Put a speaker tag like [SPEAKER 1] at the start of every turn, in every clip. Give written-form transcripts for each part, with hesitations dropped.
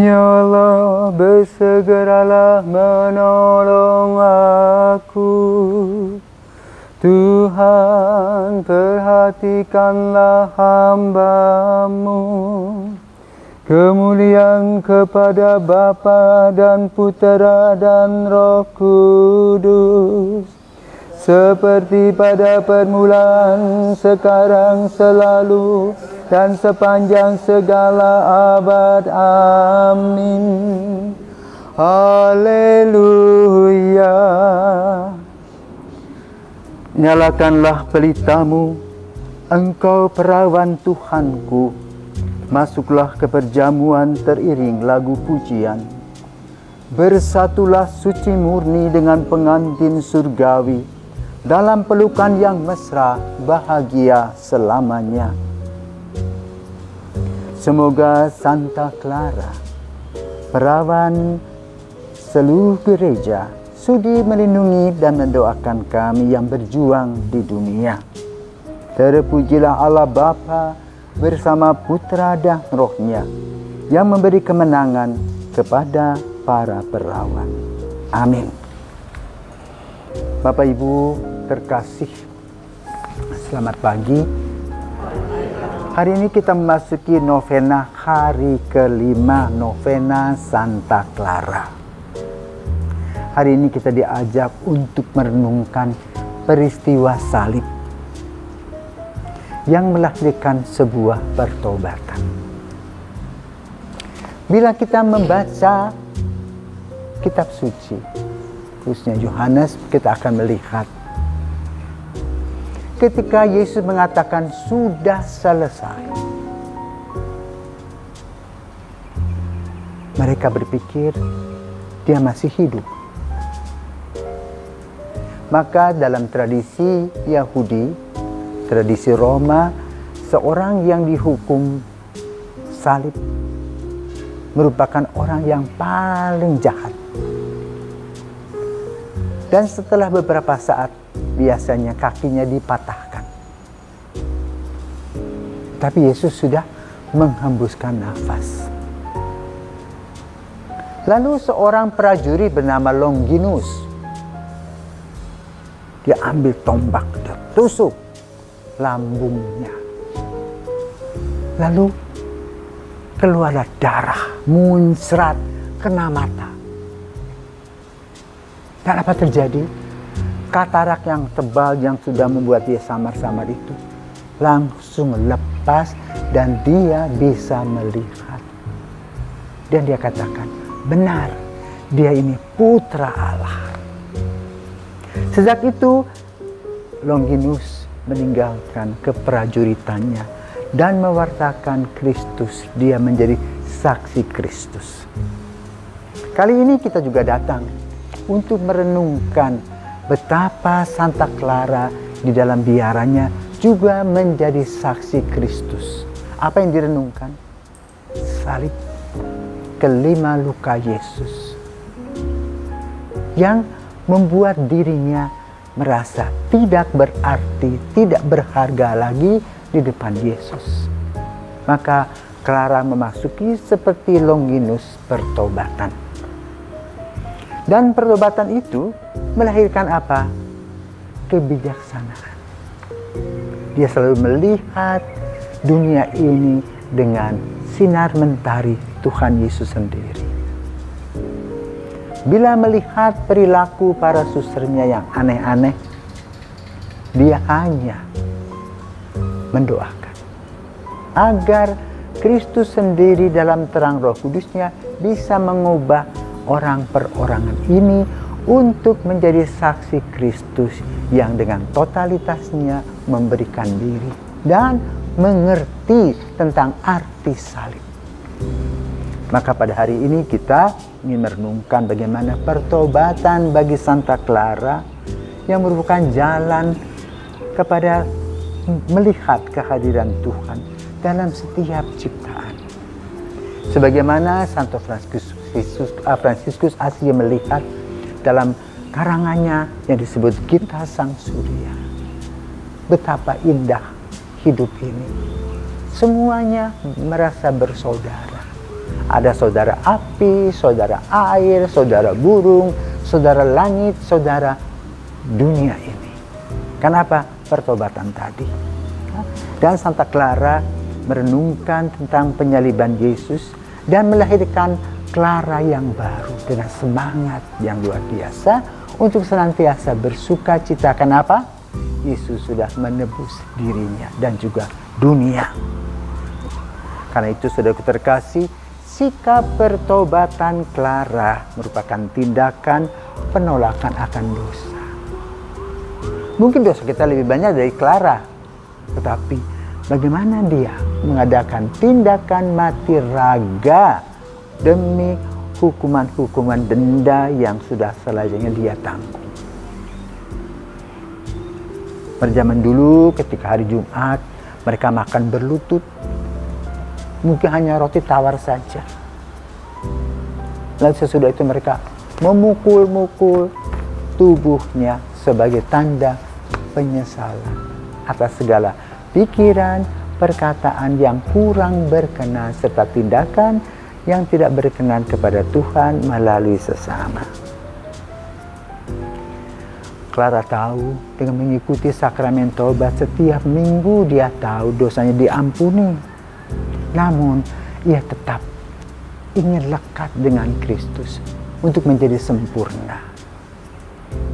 [SPEAKER 1] Ya Allah, bersegeralah menolong aku. Tuhan, perhatikanlah hamba-Mu. Kemuliaan kepada Bapa dan Putera dan Roh Kudus, seperti pada permulaan, sekarang, selalu, dan sepanjang segala abad. Amin. Haleluya. Nyalakanlah pelitamu, engkau perawan Tuhanku. Masuklah ke perjamuan teriring lagu pujian. Bersatulah suci murni dengan pengantin surgawi, dalam pelukan yang mesra, bahagia selamanya. Semoga Santa Clara, perawan seluruh gereja, sudi melindungi dan mendoakan kami yang berjuang di dunia. Terpujilah Allah Bapa bersama Putra dan Roh-Nya, yang memberi kemenangan kepada para perawan. Amin. Bapak Ibu terkasih, selamat pagi. Hari ini kita memasuki novena hari kelima, novena Santa Clara. Hari ini kita diajak untuk merenungkan peristiwa salib yang melahirkan sebuah pertobatan. Bila kita membaca kitab suci, khususnya Yohanes, kita akan melihat ketika Yesus mengatakan sudah selesai, mereka berpikir dia masih hidup. Maka dalam tradisi Yahudi, tradisi Roma, seorang yang dihukum salib merupakan orang yang paling jahat. Dan setelah beberapa saat, biasanya kakinya dipatahkan. Tapi Yesus sudah menghembuskan nafas. Lalu seorang prajurit bernama Longinus, dia ambil tombak, dia tusuk lambungnya. Lalu keluarlah darah, muncrat, kena mata. Dan apa terjadi? Katarak yang tebal yang sudah membuat dia samar-samar itu langsung lepas dan dia bisa melihat. Dan dia katakan, benar, dia ini putra Allah. Sejak itu Longinus meninggalkan keprajuritannya dan mewartakan Kristus. Dia menjadi saksi Kristus. Kali ini kita juga datang untuk merenungkan betapa Santa Clara di dalam biaranya juga menjadi saksi Kristus. Apa yang direnungkan? Salib, kelima luka Yesus, yang membuat dirinya merasa tidak berarti, tidak berharga lagi di depan Yesus. Maka Clara memasuki seperti Longinus pertobatan. Dan pertobatan itu melahirkan apa? Kebijaksanaan. Dia selalu melihat dunia ini dengan sinar mentari Tuhan Yesus sendiri. Bila melihat perilaku para susternya yang aneh-aneh, dia hanya mendoakan agar Kristus sendiri dalam terang Roh Kudusnya bisa mengubah orang perorangan ini untuk menjadi saksi Kristus yang dengan totalitasnya memberikan diri dan mengerti tentang arti salib. Maka pada hari ini kita ingin merenungkan bagaimana pertobatan bagi Santa Clara yang merupakan jalan kepada melihat kehadiran Tuhan dalam setiap ciptaan. Sebagaimana Santo Fransiskus Asia melihat dalam karangannya yang disebut Kita Sang Surya. Betapa indah hidup ini. Semuanya merasa bersaudara. Ada saudara api, saudara air, saudara burung, saudara langit, saudara dunia ini. Kenapa? Pertobatan tadi. Dan Santa Clara merenungkan tentang penyaliban Yesus dan melahirkan Clara yang baru dengan semangat yang luar biasa untuk senantiasa bersuka cita. Kenapa? Yesus sudah menebus dirinya dan juga dunia. Karena itu, saudaraku terkasih, sikap pertobatan Clara merupakan tindakan penolakan akan dosa. Mungkin dosa kita lebih banyak dari Clara, tetapi bagaimana dia mengadakan tindakan mati raga demi hukuman-hukuman denda yang sudah selayaknya dia tanggung. Pada zaman dulu ketika hari Jumat mereka makan berlutut, mungkin hanya roti tawar saja. Lalu sesudah itu mereka memukul-mukul tubuhnya sebagai tanda penyesalan atas segala pikiran, perkataan yang kurang berkenan serta tindakan yang tidak berkenan kepada Tuhan melalui sesama. Clara tahu dengan mengikuti sakramen tobat setiap minggu dia tahu dosanya diampuni. Namun ia tetap ingin lekat dengan Kristus untuk menjadi sempurna.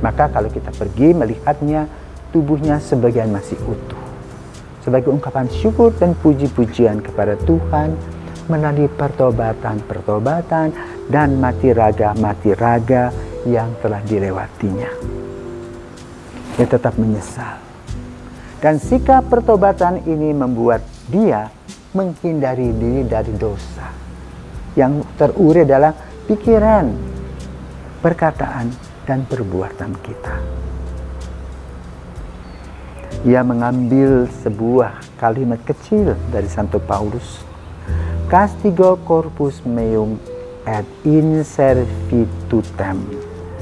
[SPEAKER 1] Maka kalau kita pergi melihatnya, tubuhnya sebagian masih utuh. Sebagai ungkapan syukur dan puji-pujian kepada Tuhan melalui pertobatan-pertobatan dan mati raga yang telah dilewatinya. Dia tetap menyesal. Dan sikap pertobatan ini membuat dia menghindari diri dari dosa yang terurai dalam pikiran, perkataan, dan perbuatan kita. Ia mengambil sebuah kalimat kecil dari Santo Paulus, castigo corpus meum et in servitutem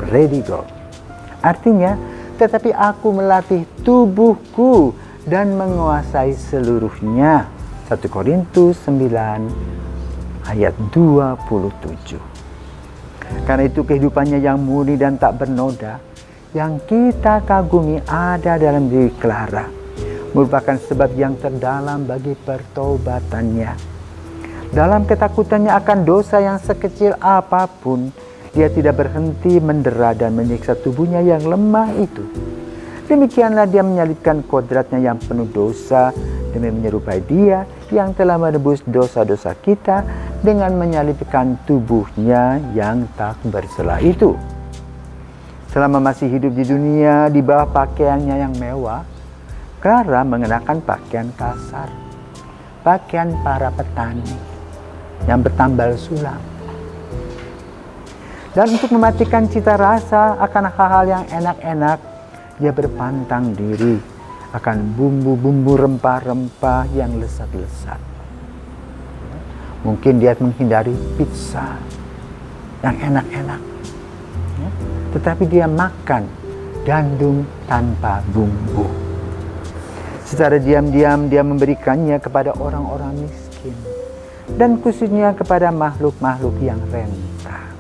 [SPEAKER 1] redigo. Artinya, tetapi aku melatih tubuhku dan menguasai seluruhnya. 1 Korintus 9 ayat 27. Karena itu kehidupannya yang murni dan tak bernoda yang kita kagumi ada dalam diri Clara merupakan sebab yang terdalam bagi pertobatannya. Dalam ketakutannya akan dosa yang sekecil apapun, dia tidak berhenti mendera dan menyiksa tubuhnya yang lemah itu. Demikianlah dia menyalibkan kodratnya yang penuh dosa demi menyerupai Dia yang telah menebus dosa-dosa kita dengan menyalibkan tubuhnya yang tak bersela itu. Selama masih hidup di dunia di bawah pakaiannya yang mewah, Clara mengenakan pakaian kasar, pakaian para petani yang bertambal sulam. Dan untuk mematikan cita rasa akan hal-hal yang enak-enak, dia berpantang diri akan bumbu-bumbu rempah-rempah yang lesat-lesat. Mungkin dia menghindari pizza yang enak-enak, tetapi dia makan gandum tanpa bumbu. Secara diam-diam dia memberikannya kepada orang-orang miskin dan khususnya kepada makhluk-makhluk yang renta.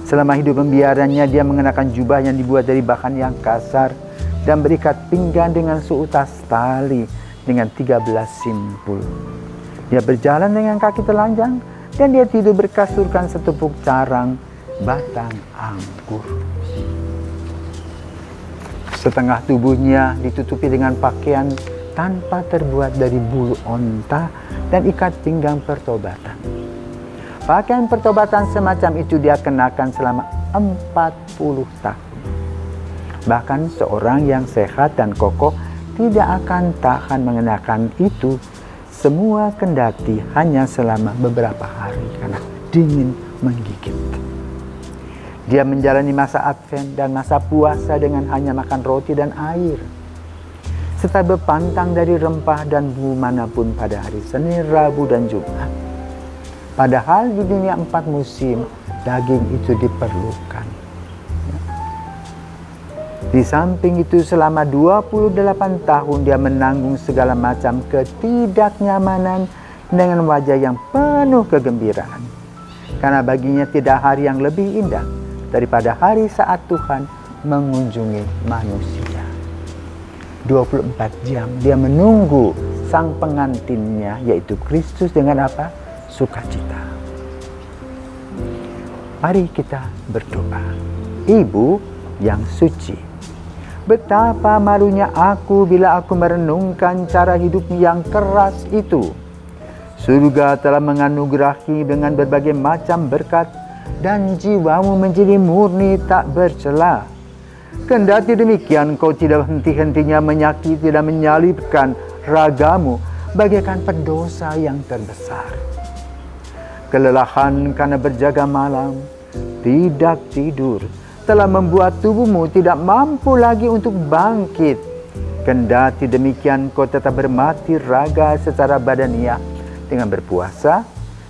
[SPEAKER 1] Selama hidup pembiarannya, dia mengenakan jubah yang dibuat dari bahan yang kasar dan berikat pinggang dengan seutas tali dengan 13 simpul. Dia berjalan dengan kaki telanjang dan dia tidur berkasurkan setepuk carang batang anggur. Setengah tubuhnya ditutupi dengan pakaian tanpa terbuat dari bulu onta dan ikat pinggang pertobatan. Pakaian pertobatan semacam itu dia kenakan selama 40 tahun. Bahkan seorang yang sehat dan kokoh tidak akan tahan mengenakan itu semua kendati hanya selama beberapa hari karena dingin menggigit. Dia menjalani masa Advent dan masa puasa dengan hanya makan roti dan air, serta berpantang dari rempah dan bumbu manapun pada hari Senin, Rabu, dan Jumat. Padahal di dunia 4 musim, daging itu diperlukan. Di samping itu selama 28 tahun dia menanggung segala macam ketidaknyamanan dengan wajah yang penuh kegembiraan. Karena baginya tidak hari yang lebih indah daripada hari saat Tuhan mengunjungi manusia. 24 jam dia menunggu sang pengantinnya, yaitu Kristus, dengan apa? Sukacita. Mari kita berdoa. Ibu yang suci, betapa malunya aku bila aku merenungkan cara hidup yang keras itu. Surga telah menganugerahi dengan berbagai macam berkat dan jiwamu menjadi murni tak bercela. Kendati demikian, kau tidak henti-hentinya menyakiti dan menyalibkan ragamu bagaikan pendosa yang terbesar. Kelelahan karena berjaga malam, tidak tidur, telah membuat tubuhmu tidak mampu lagi untuk bangkit. Kendati demikian, kau tetap bermati raga secara badaniah dengan berpuasa,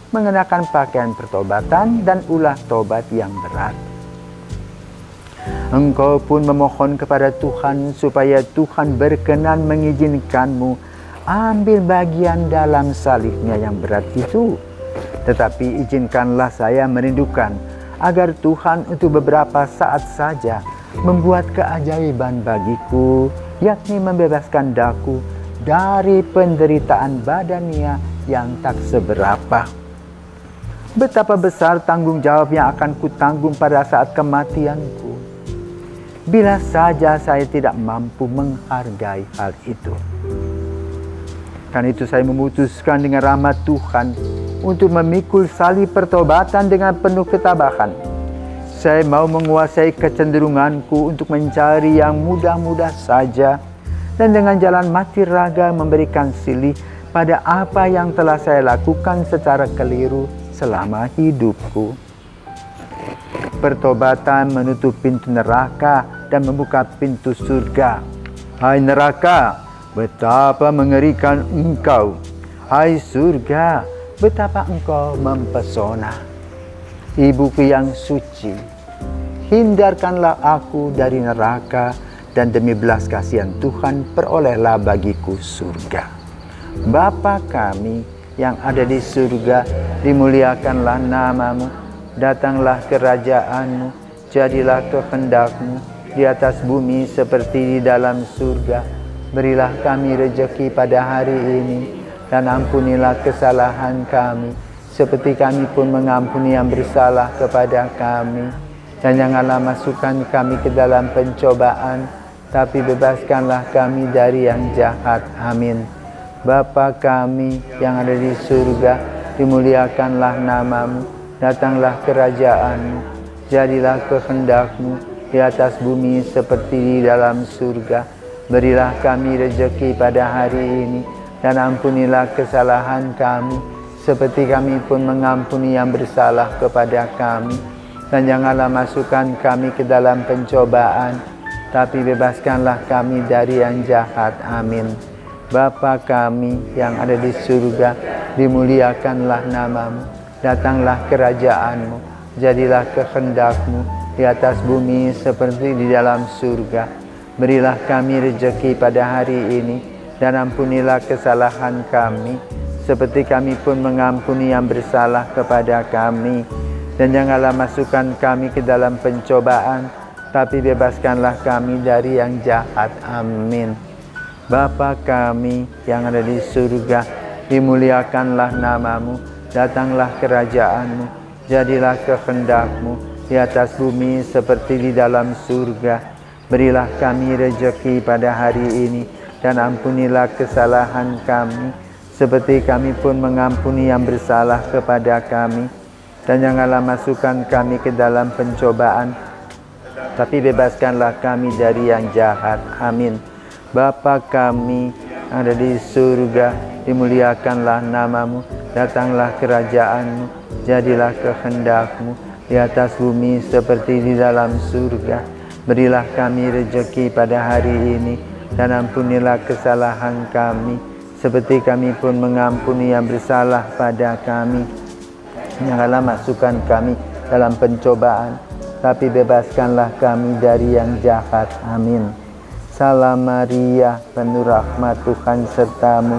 [SPEAKER 1] mengenakan pakaian pertobatan dan ulah tobat yang berat. Engkau pun memohon kepada Tuhan supaya Tuhan berkenan mengizinkanmu ambil bagian dalam salibnya yang berat itu. Tetapi izinkanlah saya merindukan agar Tuhan untuk beberapa saat saja membuat keajaiban bagiku, yakni membebaskan daku dari penderitaan badania yang tak seberapa. Betapa besar tanggung jawab yang akan kutanggung pada saat kematianku, bila saja saya tidak mampu menghargai hal itu. Karena itu saya memutuskan dengan rahmat Tuhan untuk memikul salib pertobatan dengan penuh ketabahan. Saya mau menguasai kecenderunganku untuk mencari yang mudah-mudah saja, dan dengan jalan mati raga memberikan silih pada apa yang telah saya lakukan secara keliru selama hidupku. Pertobatan menutup pintu neraka dan membuka pintu surga. Hai neraka, betapa mengerikan engkau. Hai surga, betapa engkau mempesona. Ibuku yang suci, hindarkanlah aku dari neraka, dan demi belas kasihan Tuhan perolehlah bagiku surga. Bapa kami yang ada di surga, dimuliakanlah namamu, datanglah kerajaanmu, jadilah kehendak-Mu di atas bumi seperti di dalam surga. Berilah kami rejeki pada hari ini, dan ampunilah kesalahan kami, seperti kami pun mengampuni yang bersalah kepada kami. Dan janganlah masukkan kami ke dalam pencobaan, tapi bebaskanlah kami dari yang jahat. Amin. Bapa kami yang ada di surga, dimuliakanlah namamu, datanglah kerajaanmu, jadilah kehendak-Mu di atas bumi seperti di dalam surga. Berilah kami rejeki pada hari ini, dan ampunilah kesalahan kami, seperti kami pun mengampuni yang bersalah kepada kami. Dan janganlah masukkan kami ke dalam pencobaan, tapi bebaskanlah kami dari yang jahat. Amin. Bapa kami yang ada di surga, dimuliakanlah namamu, datanglah kerajaanmu, jadilah kehendak-Mu di atas bumi seperti di dalam surga. Berilah kami rejeki pada hari ini, dan ampunilah kesalahan kami, seperti kami pun mengampuni yang bersalah kepada kami. Dan janganlah masukkan kami ke dalam pencobaan, tapi bebaskanlah kami dari yang jahat. Amin. Bapa kami yang ada di surga, dimuliakanlah namamu, datanglah kerajaanmu, jadilah kehendak-Mu di atas bumi seperti di dalam surga. Berilah kami rejeki pada hari ini, dan ampunilah kesalahan kami, seperti kami pun mengampuni yang bersalah kepada kami. Dan janganlah masukkan kami ke dalam pencobaan, tapi bebaskanlah kami dari yang jahat. Amin. Bapa kami yang ada di surga, dimuliakanlah namamu, datanglah kerajaanmu, jadilah kehendak-Mu di atas bumi seperti di dalam surga. Berilah kami rejeki pada hari ini, dan ampunilah kesalahan kami, seperti kami pun mengampuni yang bersalah pada kami. Janganlah masukkan kami dalam pencobaan, tapi bebaskanlah kami dari yang jahat. Amin. Salam Maria, penuh rahmat, Tuhan sertamu.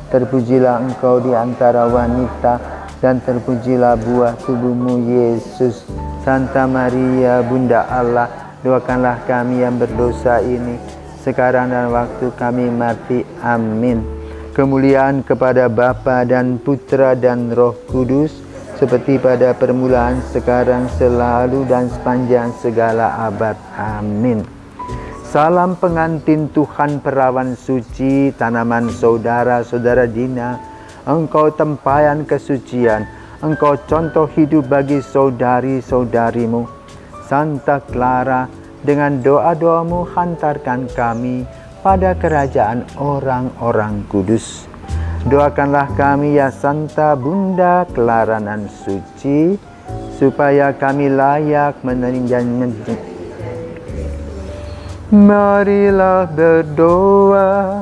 [SPEAKER 1] Terpujilah engkau di antara wanita, dan terpujilah buah tubuhmu, Yesus. Santa Maria, Bunda Allah, doakanlah kami yang berdosa ini, sekarang dan waktu kami mati. Amin. Kemuliaan kepada Bapa dan Putra dan Roh Kudus, seperti pada permulaan, sekarang, selalu, dan sepanjang segala abad. Amin. Salam pengantin Tuhan, perawan suci, tanaman saudara-saudara Dina. Engkau tempayan kesucian, engkau contoh hidup bagi saudari-saudarimu. Santa Clara, dengan doa-doamu hantarkan kami pada kerajaan orang-orang kudus. Doakanlah kami ya Santa Bunda Clara nan suci, supaya kami layak menerima. Marilah berdoa.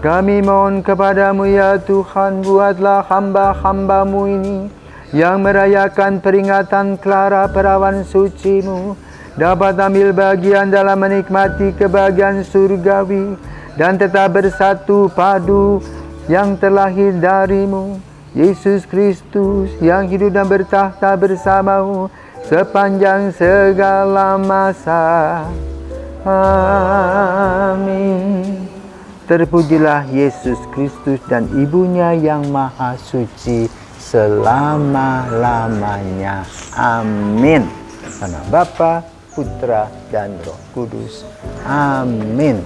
[SPEAKER 1] Kami mohon kepadamu ya Tuhan, buatlah hamba-hambamu ini yang merayakan peringatan Clara perawan sucimu dapat ambil bagian dalam menikmati kebahagiaan surgawi dan tetap bersatu padu yang terlahir darimu, Yesus Kristus, yang hidup dan bertahta bersamamu sepanjang segala masa. Amin. Terpujilah Yesus Kristus dan ibunya yang maha suci selama-lamanya. Amin. Karena Bapa, Putra, dan Roh Kudus. Amin.